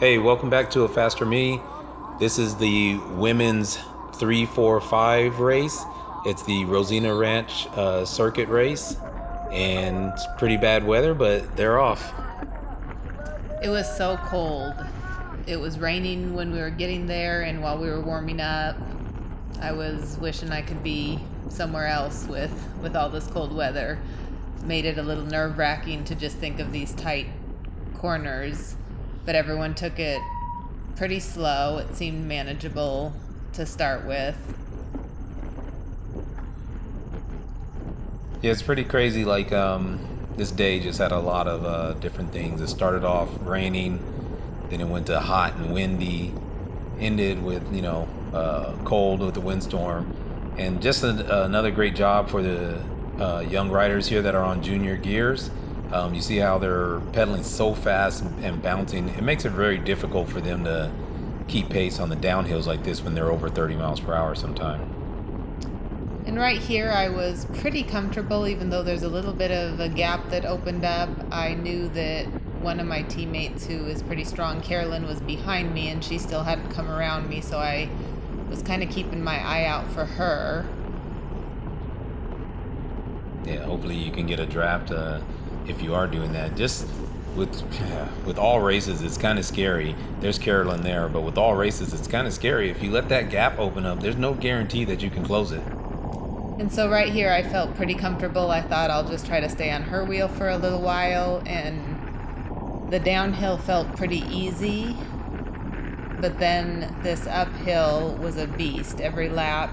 Hey, welcome back to A Faster Me. This is the women's 3-4-5 race. It's the Rosena Ranch circuit race, and it's pretty bad weather, but they're off. It was so cold. It was raining when we were getting there, and while we were warming up, I was wishing I could be somewhere else with all this cold weather. Made it a little nerve-wracking to just think of these tight corners, but everyone took it pretty slow. It seemed manageable to start with. Yeah, it's pretty crazy. This day just had a lot of different things. It started off raining, then it went to hot and windy, ended with cold with the windstorm, and just another great job for the young riders here that are on junior gears. You see how they're pedaling so fast and bouncing. It makes it very difficult for them to keep pace on the downhills like this when they're over 30 miles per hour sometime. And right here, I was pretty comfortable, even though there's a little bit of a gap that opened up. I knew that one of my teammates, who is pretty strong, Carolyn, was behind me, and she still hadn't come around me, so I was kind of keeping my eye out for her. Yeah, hopefully you can get a draft if you are doing that. Just with all races, it's kind of scary. There's Carolyn there, but with all races, it's kind of scary. If you let that gap open up, there's no guarantee that you can close it. And so right here, I felt pretty comfortable. I thought I'll just try to stay on her wheel for a little while, and the downhill felt pretty easy, but then this uphill was a beast. Every lap,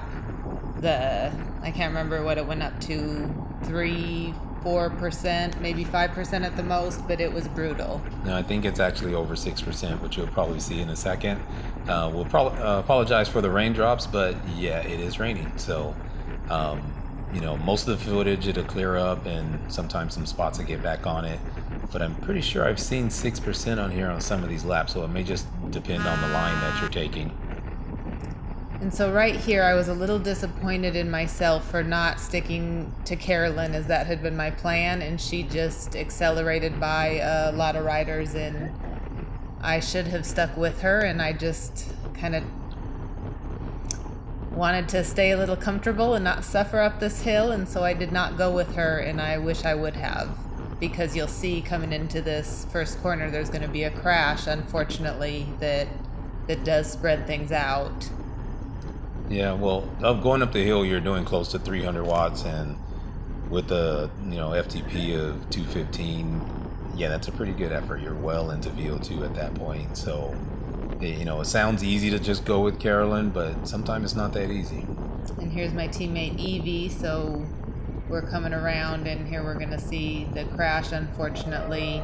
I can't remember what it went up to, 3-4%, maybe 5% at the most, but it was brutal. No, I think it's actually over 6%, which you'll probably see in a second. We'll probably apologize for the raindrops, but yeah, it is raining. So, most of the footage it'll clear up, and sometimes some spots will get back on it. But I'm pretty sure I've seen 6% on here on some of these laps, so it may just depend on the line that you're taking. And so right here, I was a little disappointed in myself for not sticking to Carolyn, as that had been my plan, and she just accelerated by a lot of riders, and I should have stuck with her, and I just kind of wanted to stay a little comfortable and not suffer up this hill, and so I did not go with her, and I wish I would have, because you'll see coming into this first corner there's going to be a crash, unfortunately, that does spread things out. Yeah, well, going up the hill, you're doing close to 300 watts, and with a FTP of 215, yeah, that's a pretty good effort. You're well into VO2 at that point. So, it sounds easy to just go with Carolyn, but sometimes it's not that easy. And here's my teammate Evie, so we're coming around, and here we're going to see the crash, unfortunately.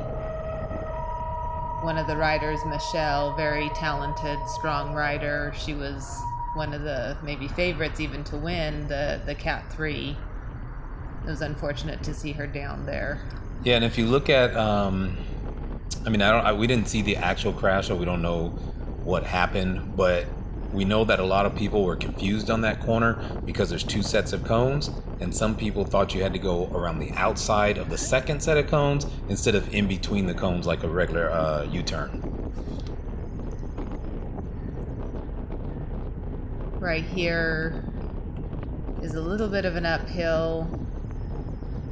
One of the riders, Michelle, very talented, strong rider. She was one of the maybe favorites even to win the Cat 3. It was unfortunate to see her down there. Yeah, and if you look at, we didn't see the actual crash, so we don't know what happened, but we know that a lot of people were confused on that corner because there's two sets of cones, and some people thought you had to go around the outside of the second set of cones instead of in between the cones like a regular U-turn. Right here is a little bit of an uphill,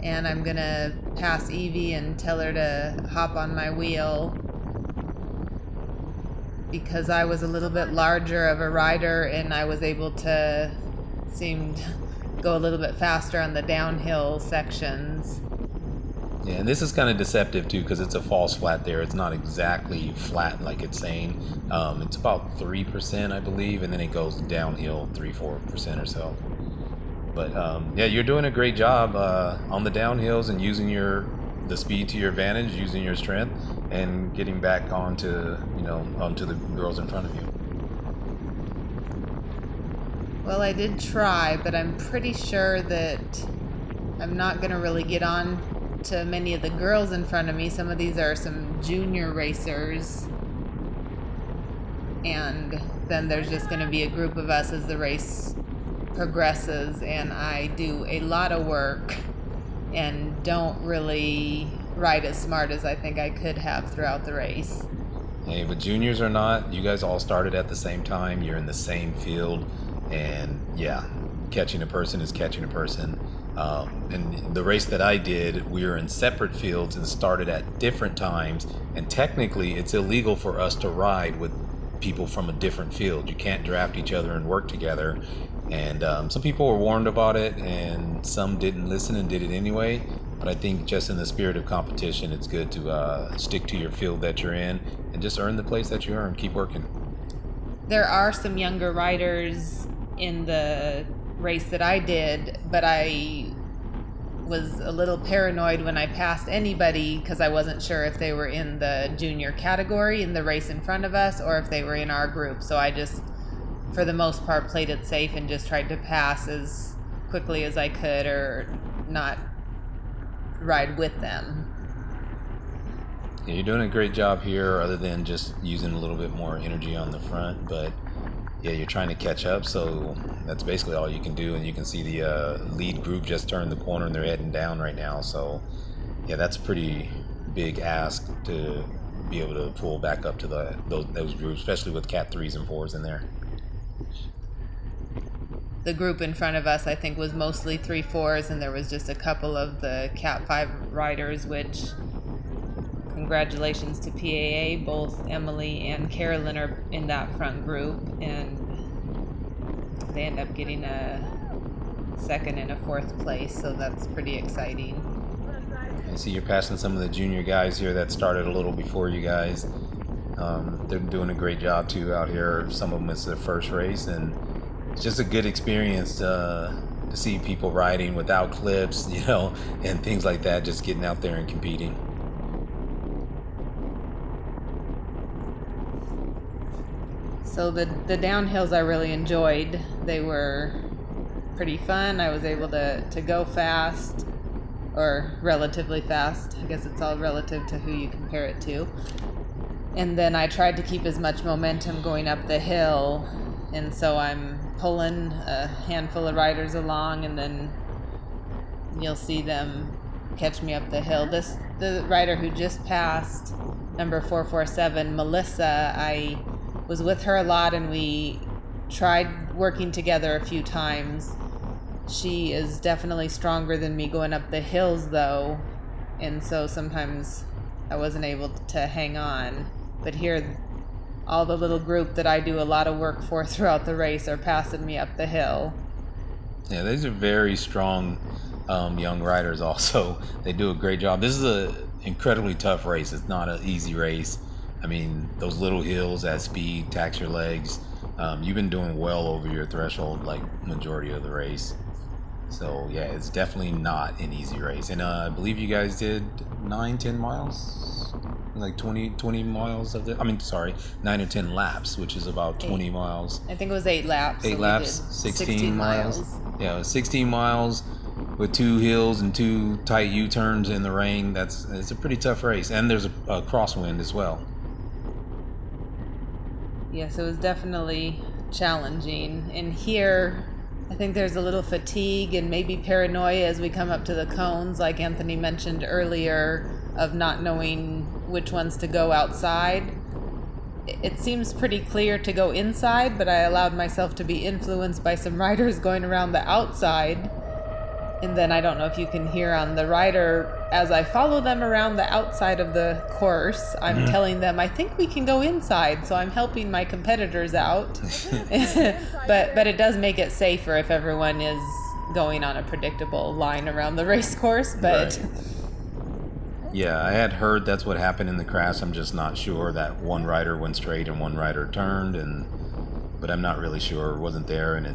and I'm gonna pass Evie and tell her to hop on my wheel, because I was a little bit larger of a rider and I was able to go a little bit faster on the downhill sections. Yeah, and this is kind of deceptive too, because it's a false flat there. It's not exactly flat like it's saying. It's about 3%, I believe, and then it goes downhill 3-4% or so. But yeah, you're doing a great job on the downhills and using the speed to your advantage, using your strength, and getting back onto the girls in front of you. Well, I did try, but I'm pretty sure that I'm not going to really get on to many of the girls in front of me. Some of these are some junior racers, and then there's just going to be a group of us as the race progresses, and I do a lot of work and don't really ride as smart as I think I could have throughout the race. Hey, but juniors or not, you guys all started at the same time. You're in the same field, and yeah, catching a person is catching a person. And the race that I did, we were in separate fields and started at different times. And technically, it's illegal for us to ride with people from a different field. You can't draft each other and work together. And some people were warned about it, and some didn't listen and did it anyway. But I think just in the spirit of competition, it's good to stick to your field that you're in and just earn the place that you earn. Keep working. There are some younger riders in the race that I did, but I was a little paranoid when I passed anybody because I wasn't sure if they were in the junior category in the race in front of us or if they were in our group. So I just, for the most part, played it safe and just tried to pass as quickly as I could or not ride with them. Yeah, you're doing a great job here, other than just using a little bit more energy on the front. But yeah, you're trying to catch up, so that's basically all you can do. And you can see the lead group just turned the corner and they're heading down right now. So yeah, that's a pretty big ask to be able to pull back up to those groups, especially with Cat 3s and 4s in there. The group in front of us, I think, was mostly 3-4s, and there was just a couple of the Cat 5 riders, which congratulations to PAA. Both Emily and Carolyn are in that front group, and they end up getting a second and a fourth place, so that's pretty exciting. I see you're passing some of the junior guys here that started a little before you guys. They're doing a great job too out here. Some of them it's their first race, and it's just a good experience to see people riding without clips, and things like that, just getting out there and competing. So the downhills I really enjoyed. They were pretty fun. I was able to go fast, or relatively fast. I guess it's all relative to who you compare it to. And then I tried to keep as much momentum going up the hill, and so I'm pulling a handful of riders along, and then you'll see them catch me up the hill. The rider who just passed, number 447, Melissa, I was with her a lot, and we tried working together a few times. She is definitely stronger than me going up the hills, though, and so sometimes I wasn't able to hang on. But here, all the little group that I do a lot of work for throughout the race are passing me up the hill. Yeah, these are very strong young riders also. They do a great job. This is an incredibly tough race. It's not an easy race. I mean, those little hills at speed tax your legs. You've been doing well over your threshold like majority of the race. So yeah, it's definitely not an easy race. And I believe you guys did 9-10 miles, like 20 miles of 9 or 10 laps, which is about 20 miles. I think it was 8 laps. 8 laps, 16 miles. Yeah, it was 16 miles with 2 hills and 2 tight U-turns in the rain. It's a pretty tough race. And there's a crosswind as well. Yes, it was definitely challenging. And here, I think there's a little fatigue and maybe paranoia as we come up to the cones, like Anthony mentioned earlier, of not knowing which ones to go outside. It seems pretty clear to go inside, but I allowed myself to be influenced by some riders going around the outside. And then I don't know if you can hear on the rider, as I follow them around the outside of the course, I'm telling them, I think we can go inside. So I'm helping my competitors out. But it does make it safer if everyone is going on a predictable line around the race course. But right. Yeah, I had heard that's what happened in the crash. I'm just not sure that one rider went straight and one rider turned, but I'm not really sure. It wasn't there, and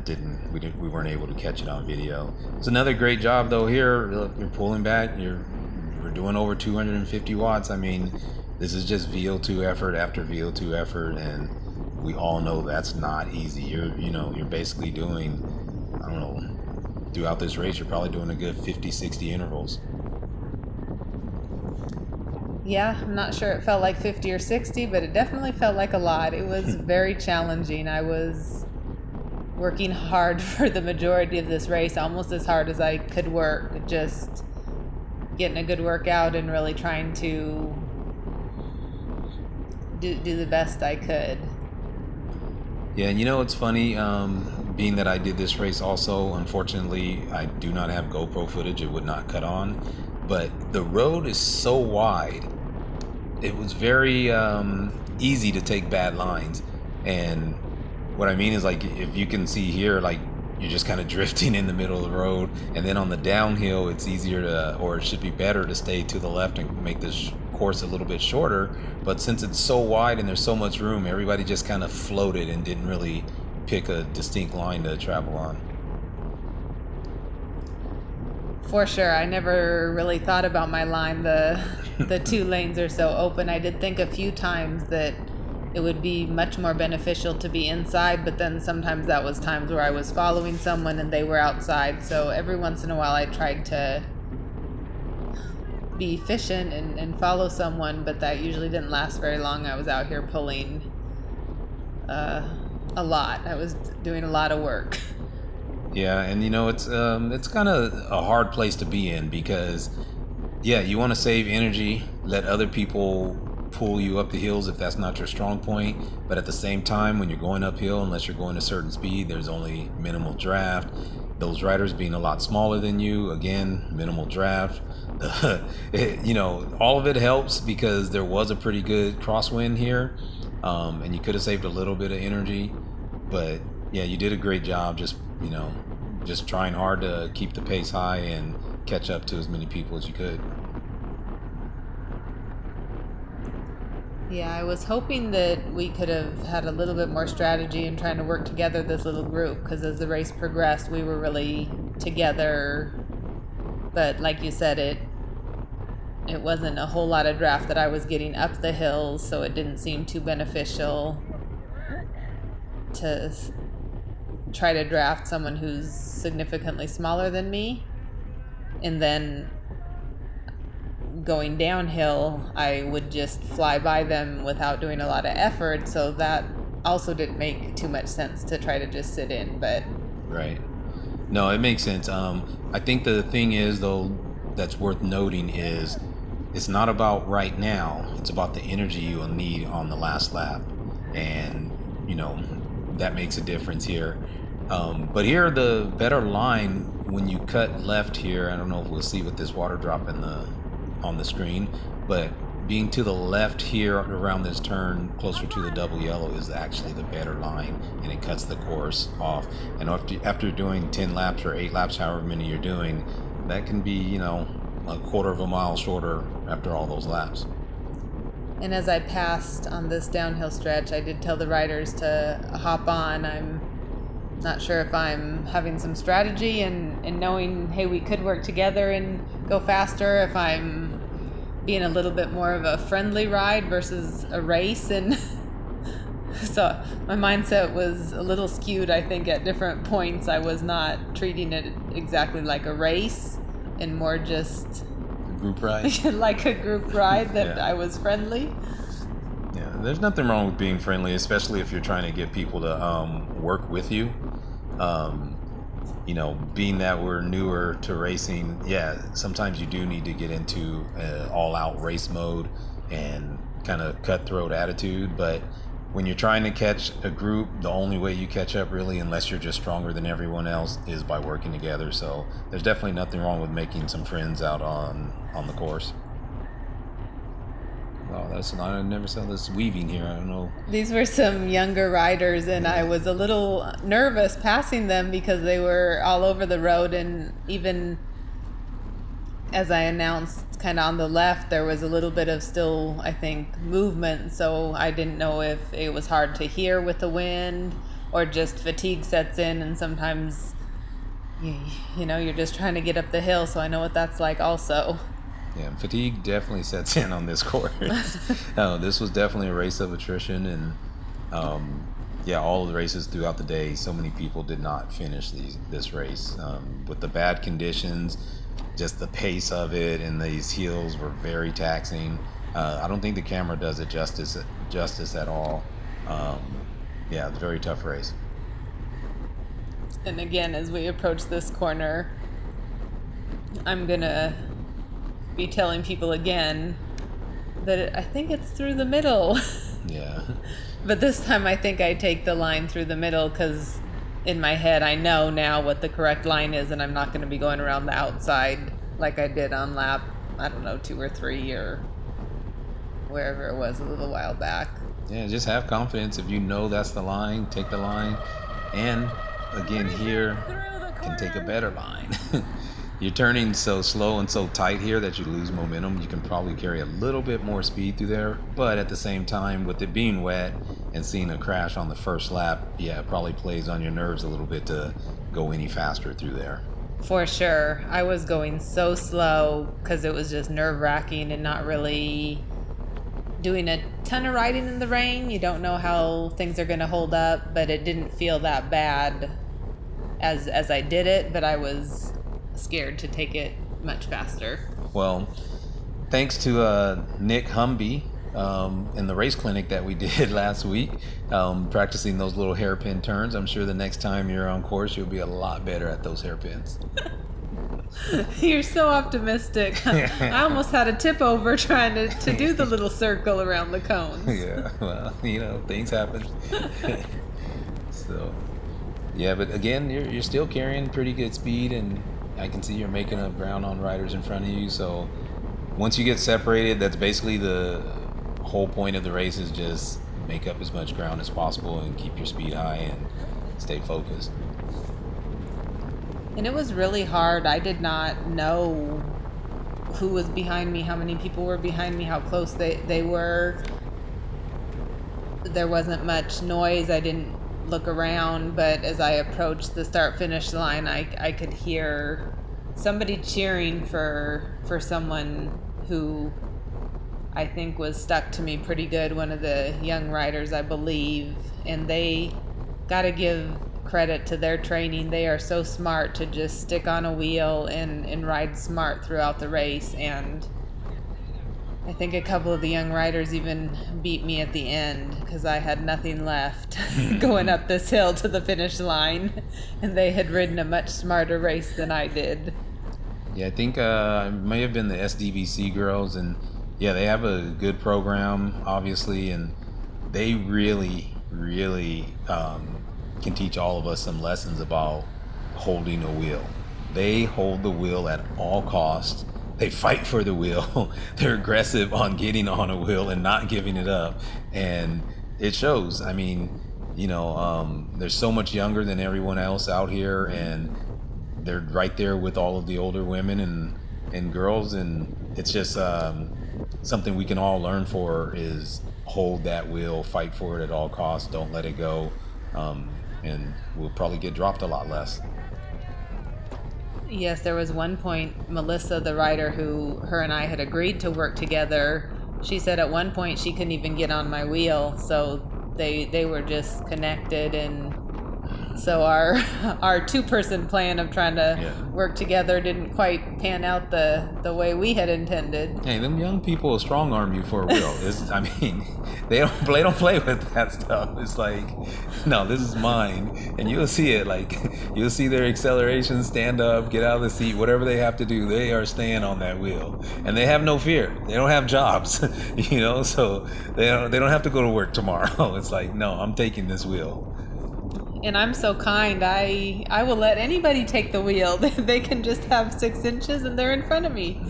we weren't able to catch it on video. It's another great job though here. You're pulling back. We're doing over 250 watts. I mean, this is just VO2 effort after VO2 effort, and we all know that's not easy. You're basically doing, I don't know, throughout this race, you're probably doing a good 50, 60 intervals. Yeah, I'm not sure it felt like 50 or 60, but it definitely felt like a lot. It was very challenging. I was working hard for the majority of this race, almost as hard as I could work, just getting a good workout and really trying to do the best I could. Yeah, and it's funny, being that I did this race also, unfortunately, I do not have GoPro footage. It would not cut on. But the road is so wide, it was very easy to take bad lines. And what I mean is, like, if you can see here, like, you're just kind of drifting in the middle of the road. And then on the downhill, it's easier to, or it should be better to stay to the left and make this course a little bit shorter. But since it's so wide and there's so much room, everybody just kind of floated and didn't really pick a distinct line to travel on. For sure. I never really thought about my line. The 2 lanes are so open. I did think a few times that it would be much more beneficial to be inside, but then sometimes that was times where I was following someone and they were outside. So every once in a while I tried to be efficient and follow someone, but that usually didn't last very long. I was out here pulling a lot. I was doing a lot of work. Yeah, and it's kind of a hard place to be in because, yeah, you want to save energy, let other people pull you up the hills if that's not your strong point, but at the same time, when you're going uphill, unless you're going a certain speed, there's only minimal draft. Those riders being a lot smaller than you, again, minimal draft. All of it helps because there was a pretty good crosswind here, and you could have saved a little bit of energy, but yeah, you did a great job just trying hard to keep the pace high and catch up to as many people as you could. Yeah, I was hoping that we could have had a little bit more strategy in trying to work together, this little group, because as the race progressed, we were really together. But like you said, it wasn't a whole lot of draft that I was getting up the hills, so it didn't seem too beneficial to try to draft someone who's significantly smaller than me. And then going downhill, I would just fly by them without doing a lot of effort, so that also didn't make too much sense to try to just sit in. But right, no, it makes sense. I think the thing is, though, that's worth noting is it's not about right now, it's about the energy you will need on the last lap, and that makes a difference here. But here, the better line, when you cut left here, I don't know if we'll see with this water drop on the screen, but being to the left here around this turn closer to the double yellow is actually the better line, and it cuts the course off. And after doing 10 laps or 8 laps, however many you're doing, that can be a quarter of a mile shorter after all those laps. And as I passed on this downhill stretch, I did tell the riders to hop on. I'm not sure if I'm having some strategy and knowing, hey, we could work together and go faster, if I'm being a little bit more of a friendly ride versus a race. And so my mindset was a little skewed, I think, at different points. I was not treating it exactly like a race and more just a group ride. like a group ride that Yeah. I was friendly. Yeah, there's nothing wrong with being friendly, especially if you're trying to get people to work with you. Being that we're newer to racing, yeah, sometimes you do need to get into all-out race mode and kind of cutthroat attitude. But when you're trying to catch a group, the only way you catch up, really, unless you're just stronger than everyone else, is by working together. So there's definitely nothing wrong with making some friends out on the course. Oh, I never saw this weaving here. I don't know. These were some younger riders, and I was a little nervous passing them because they were all over the road. And even as I announced kind of on the left, there was a little bit of still, I think, movement. So I didn't know if it was hard to hear with the wind or just fatigue sets in. And sometimes, you're just trying to get up the hill. So I know what that's like also. Yeah, fatigue definitely sets in on this course. This was definitely a race of attrition, and all of the races throughout the day, so many people did not finish this race. With the bad conditions, just the pace of it, and these hills were very taxing. I don't think the camera does it justice at all. It's a very tough race. And again, as we approach this corner, I'm gonna be telling people again that I think it's through the middle. Yeah. But this time I think I take the line through the middle because in my head I know now what the correct line is, and I'm not going to be going around the outside like I did on lap, I don't know, 2 or 3 or wherever it was a little while back. Yeah, just have confidence. If you know that's the line, take the line. And again, here can take a better line. You're turning so slow and so tight here that you lose momentum. You can probably carry a little bit more speed through there, but at the same time, with it being wet and seeing a crash on the first lap, yeah, it probably plays on your nerves a little bit to go any faster through there. For sure. I was going so slow because it was just nerve-wracking and not really doing a ton of riding in the rain. You don't know how things are going to hold up, but it didn't feel that bad as I did it, but I was scared to take it much faster. Well, thanks to Nick Humby in the race clinic that we did last week, practicing those little hairpin turns. I'm sure the next time you're on course, you'll be a lot better at those hairpins. You're so optimistic. I almost had a tip over trying to do the little circle around the cones. Yeah, well, things happen. So, yeah, but again, you're still carrying pretty good speed, and I can see you're making up ground on riders in front of you. So once you get separated, that's basically the whole point of the race, is just make up as much ground as possible and keep your speed high and stay focused. And it was really hard. I did not know who was behind me, how many people were behind me, how close they were. There wasn't much noise. I didn't look around, but as I approached the start-finish line, I could hear somebody cheering for someone who I think was stuck to me pretty good, one of the young riders, I believe. And they got to give credit to their training. They are so smart to just stick on a wheel and ride smart throughout the race. And I think a couple of the young riders even beat me at the end because I had nothing left going up this hill to the finish line, and they had ridden a much smarter race than I did. Yeah, I think it may have been the SDVC girls, and yeah, they have a good program, obviously, and they really can teach all of us some lessons about holding a wheel. They hold the wheel at all costs. They fight for the wheel. They're aggressive on getting on a wheel and not giving it up. And it shows. I mean, they're so much younger than everyone else out here, and they're right there with all of the older women and girls. And it's just something we can all learn for, is hold that wheel, fight for it at all costs, don't let it go. And we'll probably get dropped a lot less. Yes, there was one point, Melissa, the rider her and I had agreed to work together, she said at one point she couldn't even get on my wheel, so they were just connected, and so our two-person plan of trying to work together didn't quite pan out the way we had intended. Hey, them young people strong arm you for a wheel. They don't play with that stuff. It's like, no, this is mine, and you'll see it. Like, you'll see their acceleration, stand up, get out of the seat, whatever they have to do. They are staying on that wheel, and they have no fear. They don't have jobs, so they don't have to go to work tomorrow. It's like, no, I'm taking this wheel. And I'm so kind. I will let anybody take the wheel. They can just have 6 inches and they're in front of me.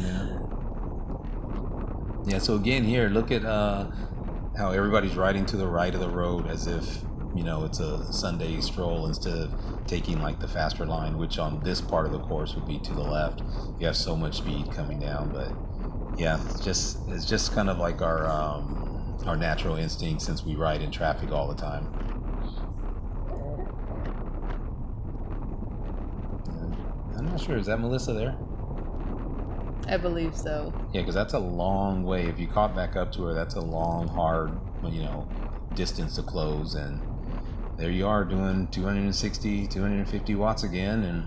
Yeah, so again here, look at how everybody's riding to the right of the road as if, it's a Sunday stroll, instead of taking like the faster line, which on this part of the course would be to the left. You have so much speed coming down, but yeah, it's just kind of like our natural instinct, since we ride in traffic all the time. I'm not sure. Is that Melissa there? I believe so. Yeah, because that's a long way. If you caught back up to her, that's a long, hard, distance to close. And there you are doing 260, 250 watts again, and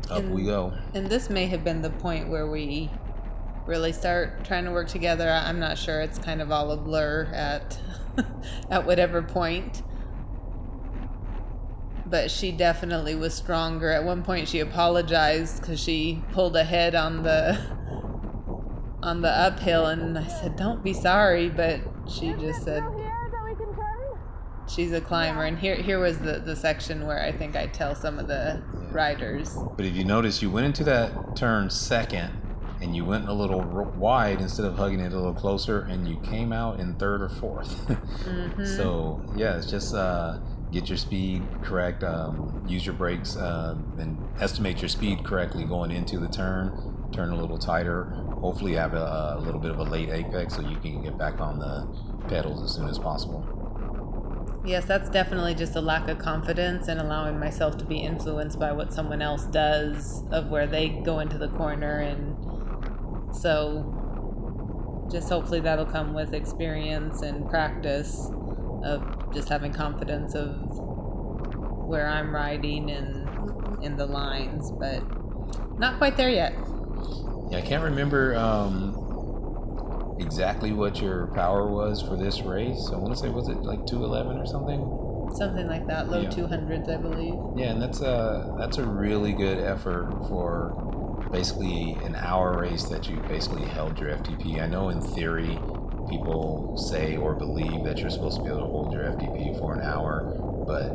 up we go. And this may have been the point where we really start trying to work together. I'm not sure. It's kind of all a blur at at whatever point. But she definitely was stronger. At one point she apologized because she pulled ahead on the uphill, and I said, "Don't be sorry," but she just said, she's a climber. And here was the section where I think I tell some of the riders. But if you notice, you went into that turn second, and you went a little wide instead of hugging it a little closer, and you came out in third or fourth. So yeah, it's just get your speed correct, use your brakes, and estimate your speed correctly going into the turn a little tighter. Hopefully have a little bit of a late apex so you can get back on the pedals as soon as possible. Yes, that's definitely just a lack of confidence and allowing myself to be influenced by what someone else does, of where they go into the corner. And so just hopefully that'll come with experience and practice of just having confidence of where I'm riding and in the lines, but not quite there yet. Yeah, I can't remember exactly what your power was for this race. I want to say, was it like 211 or something? Something like that, low 200s, I believe. Yeah, and that's a really good effort for basically an hour race that you basically held your FTP. I know in theory people say or believe that you're supposed to be able to hold your FTP for an hour, but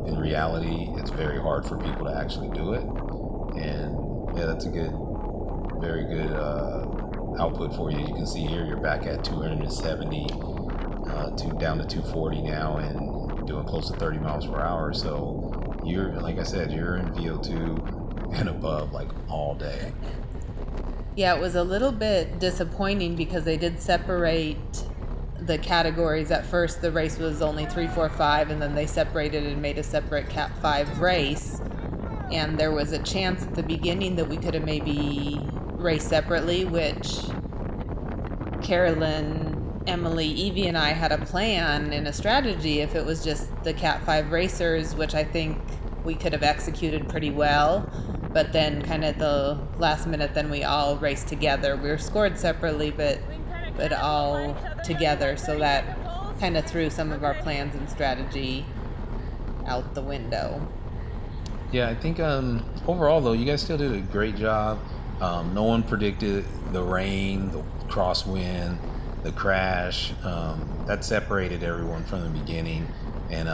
in reality it's very hard for people to actually do it. And yeah, that's a very good output for you. You can see here you're back at 270, down to 240 now, and doing close to 30 miles per hour. So you're, like I said, you're in VO2 and above like all day. Yeah, it was a little bit disappointing because they did separate the categories. At first the race was only 3, 4, 5, and then they separated and made a separate Cat 5 race. And there was a chance at the beginning that we could have maybe raced separately, which Carolyn, Emily, Evie, and I had a plan and a strategy if it was just the Cat 5 racers, which I think we could have executed pretty well. But then kind of at the last minute, then we all raced together. We were scored separately, but all together. So that kind of threw some of our plans and strategy out the window. Yeah, I think overall though, you guys still did a great job. No one predicted the rain, the crosswind, the crash. That separated everyone from the beginning. And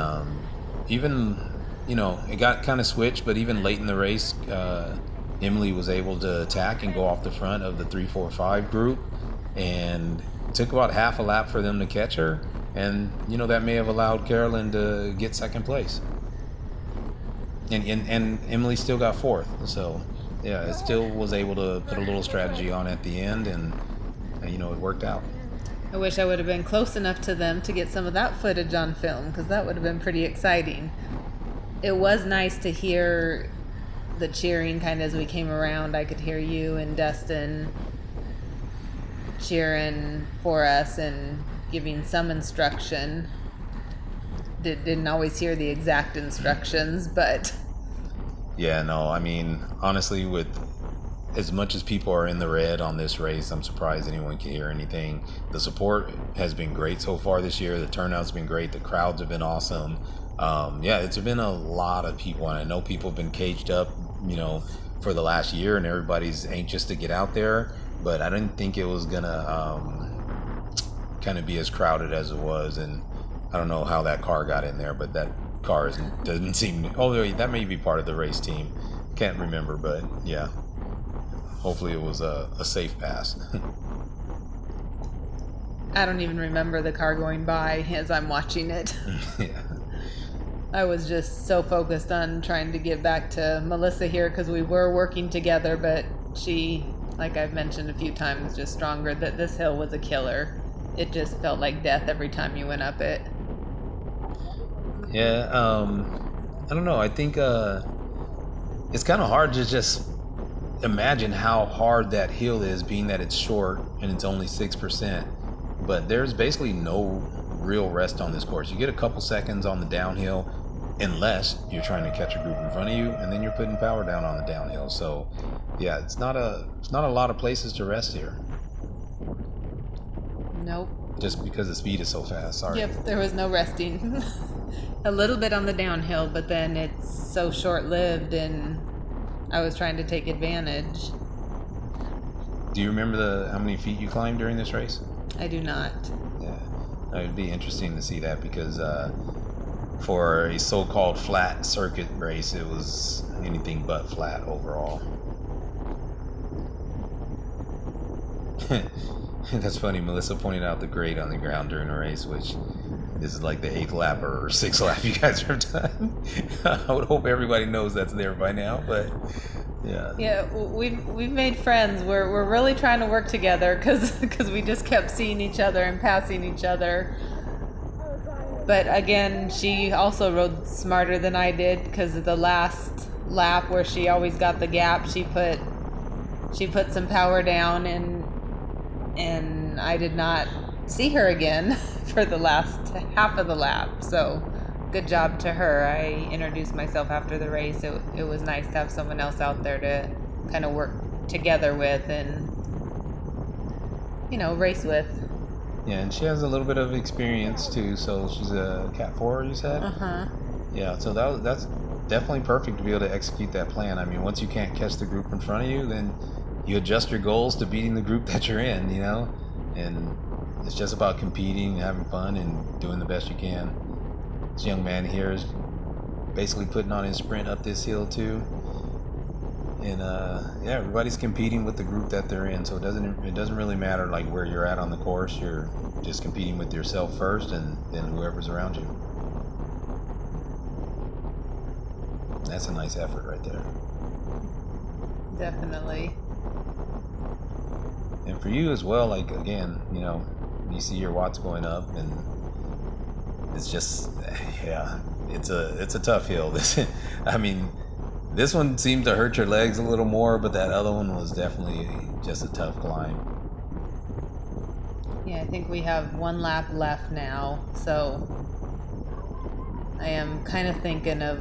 even, it got kind of switched, but even late in the race, Emily was able to attack and go off the front of the 3, 4, 5 group. And it took about half a lap for them to catch her. And, that may have allowed Carolyn to get second place. And Emily still got fourth. So, yeah, it still was able to put a little strategy on at the end, and, it worked out. I wish I would have been close enough to them to get some of that footage on film, because that would have been pretty exciting. It was nice to hear the cheering kind of as we came around. I could hear you and Dustin cheering for us and giving some instruction. Didn't always hear the exact instructions, but yeah, no, I mean, honestly, with as much as people are in the red on this race, I'm surprised anyone can hear anything. The support has been great so far this year. The turnout's been great. The crowds have been awesome. Yeah, it's been a lot of people, and I know people have been caged up, for the last year, and everybody's anxious to get out there, but I didn't think it was gonna kind of be as crowded as it was. And I don't know how that car got in there, but that car doesn't seem. Oh, that may be part of the race team. Can't remember, but yeah. Hopefully it was a safe pass. I don't even remember the car going by as I'm watching it. Yeah. I was just so focused on trying to get back to Melissa here because we were working together, but she, like I've mentioned a few times, just stronger. That this hill was a killer. It just felt like death every time you went up it. Yeah, I don't know. I think it's kind of hard to just imagine how hard that hill is, being that it's short and it's only 6%. But there's basically no real rest on this course. You get a couple seconds on the downhill, unless you're trying to catch a group in front of you, and then you're putting power down on the downhill. So, yeah, it's not a lot of places to rest here. Nope. Just because the speed is so fast. Sorry. Yep, there was no resting. A little bit on the downhill, but then it's so short-lived, and I was trying to take advantage. Do you remember how many feet you climbed during this race? I do not. Yeah, it would be interesting to see that, because for a so-called flat circuit race, it was anything but flat overall. That's funny. Melissa pointed out the grade on the ground during the race, which this is like the 8th lap or 6th lap you guys have done. I would hope everybody knows that's there by now, but yeah. Yeah, we've made friends. We're really trying to work together because we just kept seeing each other and passing each other. But again, she also rode smarter than I did, because of the last lap where she always got the gap. She put some power down, and I did not see her again for the last half of the lap. So good job to her. I introduced myself after the race. It was nice to have someone else out there to kind of work together with and, race with. Yeah, and she has a little bit of experience too, so she's a Cat 4, you said? Uh-huh. Yeah, so that's definitely perfect to be able to execute that plan. I mean, once you can't catch the group in front of you, then you adjust your goals to beating the group that you're in, and it's just about competing, having fun, and doing the best you can. This young man here is basically putting on his sprint up this hill too, and yeah, everybody's competing with the group that they're in, so it doesn't really matter like where you're at on the course. You're just competing with yourself first, and then whoever's around you. That's a nice effort right there. Definitely. And for you as well, like, again, you see your watts going up, and it's just, yeah, it's a tough hill. I mean, this one seemed to hurt your legs a little more, but that other one was definitely just a tough climb. Yeah, I think we have 1 lap left now, so I am kind of thinking of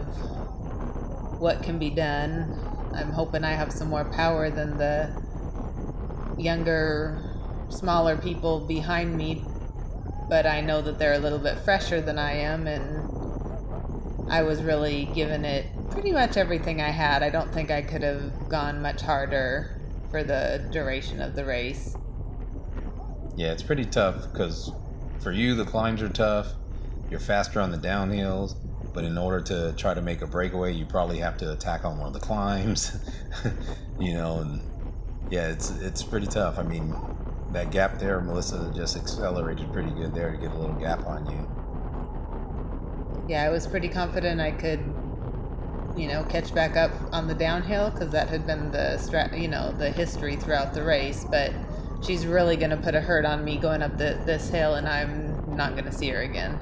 what can be done. I'm hoping I have some more power than the younger, smaller people behind me, but I know that they're a little bit fresher than I am, and I was really giving it pretty much everything I had. I don't think I could have gone much harder for the duration of the race. Yeah, it's pretty tough because for you, the climbs are tough. You're faster on the downhills, but in order to try to make a breakaway, you probably have to attack on one of the climbs, and yeah, it's pretty tough. I mean, that gap there, Melissa just accelerated pretty good there to get a little gap on you. Yeah, I was pretty confident I could, catch back up on the downhill, because that had been the history throughout the race. But she's really going to put a hurt on me going up this hill, and I'm not going to see her again.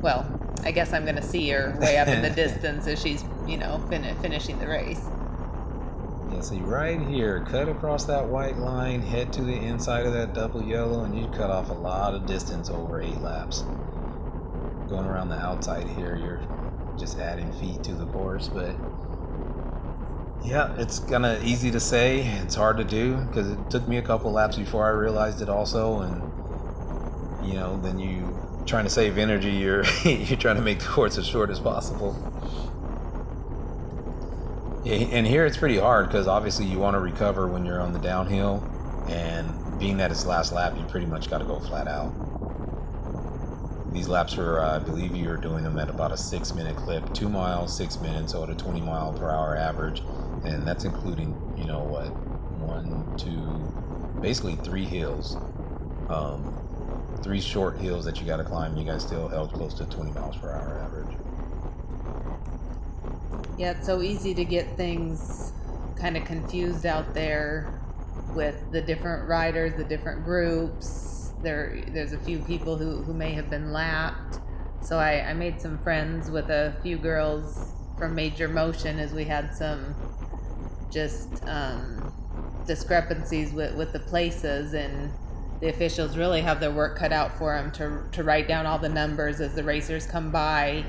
Well, I guess I'm going to see her way up in the distance as she's, finishing the race. Yeah, so you right here, cut across that white line, head to the inside of that double yellow, and you cut off a lot of distance over 8 laps. Going around the outside here, you're just adding feet to the course, but yeah, it's kind of easy to say. It's hard to do because it took me a couple laps before I realized it also, and then you trying to save energy, you're trying to make the course as short as possible. Yeah, and here it's pretty hard because obviously you want to recover when you're on the downhill, and being that it's last lap, you pretty much got to go flat out. These laps are, I believe you are doing them at about a 6-minute clip, 2 miles, 6 minutes, so at a 20 mile per hour average, and that's including, 1, 2, basically 3 hills, 3 short hills that you got to climb. You guys still held close to 20 miles per hour average. Yeah, it's so easy to get things kind of confused out there with the different riders, the different groups. There's a few people who may have been lapped. So I made some friends with a few girls from Major Motion, as we had some just discrepancies with the places, and the officials really have their work cut out for them to write down all the numbers as the racers come by.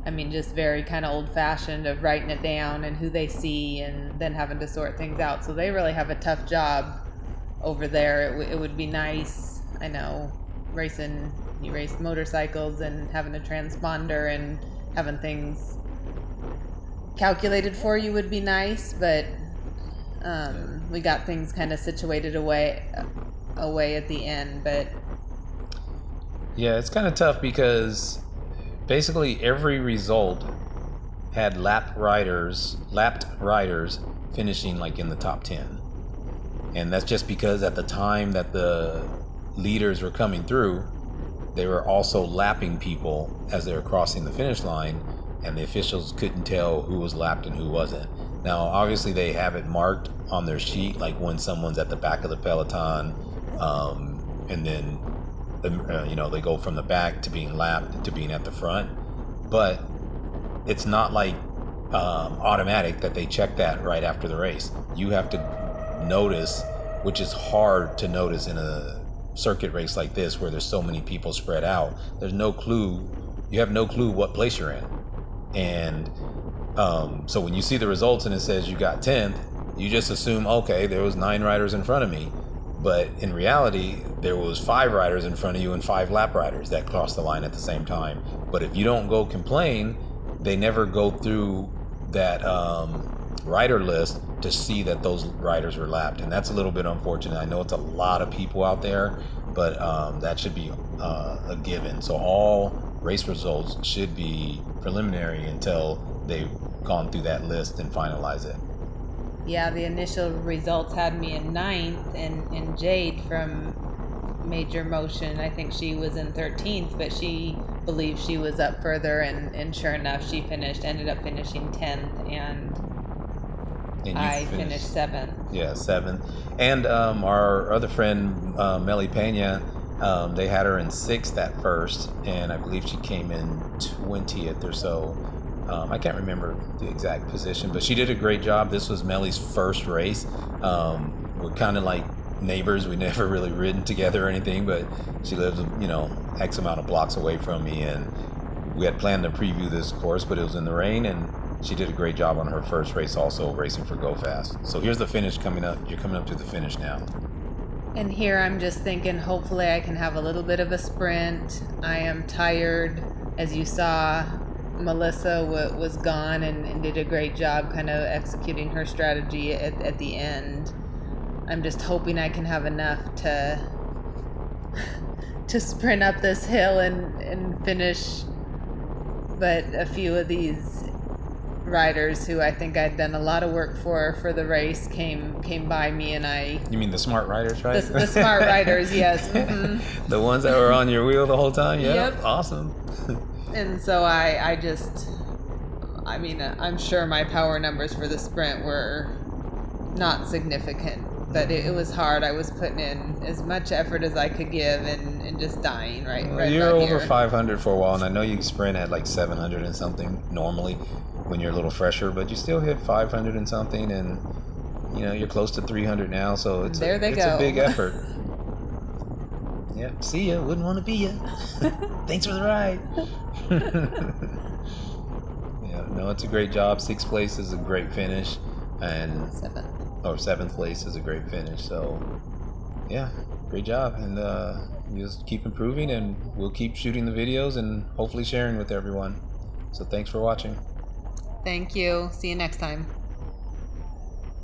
I mean, just very kind of old-fashioned of writing it down and who they see, and then having to sort things out. So they really have a tough job over there. It would be nice, I know, you race motorcycles and having a transponder and having things calculated for you would be nice, but we got things kind of situated away at the end. But Yeah, it's kind of tough because basically every result had lapped riders finishing like in the top 10. And that's just because at the time that the leaders were coming through, they were also lapping people as they were crossing the finish line, and the officials couldn't tell who was lapped and who wasn't. Now, obviously, they have it marked on their sheet, like when someone's at the back of the peloton, and then they go from the back to being lapped to being at the front. But it's not like automatic that they check that right after the race. You have to notice, which is hard to notice in a circuit race like this where there's so many people spread out. There's no clue. You have no clue what place you're in. And so when you see the results and it says you got 10th, you just assume, okay, there was 9 riders in front of me. But in reality, there was 5 riders in front of you and 5 lap riders that crossed the line at the same time. But if you don't go complain, they never go through that rider list to see that those riders were lapped. And that's a little bit unfortunate. I know it's a lot of people out there, but that should be a given. So all race results should be preliminary until they've gone through that list and finalize it. Yeah, the initial results had me in 9th, and Jade from Major Motion, I think she was in 13th, but she believed she was up further, and sure enough, she ended up finishing 10th, and I finished 7th. Yeah, 7th. And our other friend, Melly Pena, they had her in 6th at first, and I believe she came in 20th or so. I can't remember the exact position, but she did a great job. This was Melly's first race. We're kind of like neighbors. We never really ridden together or anything, but she lives, X amount of blocks away from me, and we had planned to preview this course, but it was in the rain, and she did a great job on her first race also, racing for Go Fast. So here's the finish coming up. You're coming up to the finish now. And here I'm just thinking, hopefully I can have a little bit of a sprint. I am tired. As you saw, Melissa was gone and did a great job kind of executing her strategy at the end. I'm just hoping I can have enough to sprint up this hill and finish. But a few of these riders who I think I'd done a lot of work for the race came by me, and I... You mean the smart riders, right? The smart riders, yes. Mm-hmm. The ones that were on your wheel the whole time? Yep. Awesome. And so I'm sure my power numbers for the sprint were not significant, but it was hard. I was putting in as much effort as I could give and just dying right You're about over here. 500 for a while, and I know you sprint at like 700 and something normally when you're a little fresher, but you still hit 500 and something, and you're close to 300 now, so it's a big effort. Yeah, see ya. Wouldn't want to be ya. Thanks for the ride. Yeah, no, it's a great job. 6th place is a great finish, and 7th place is a great finish. So, yeah, great job, and you just keep improving, and we'll keep shooting the videos and hopefully sharing with everyone. So, thanks for watching. Thank you. See you next time.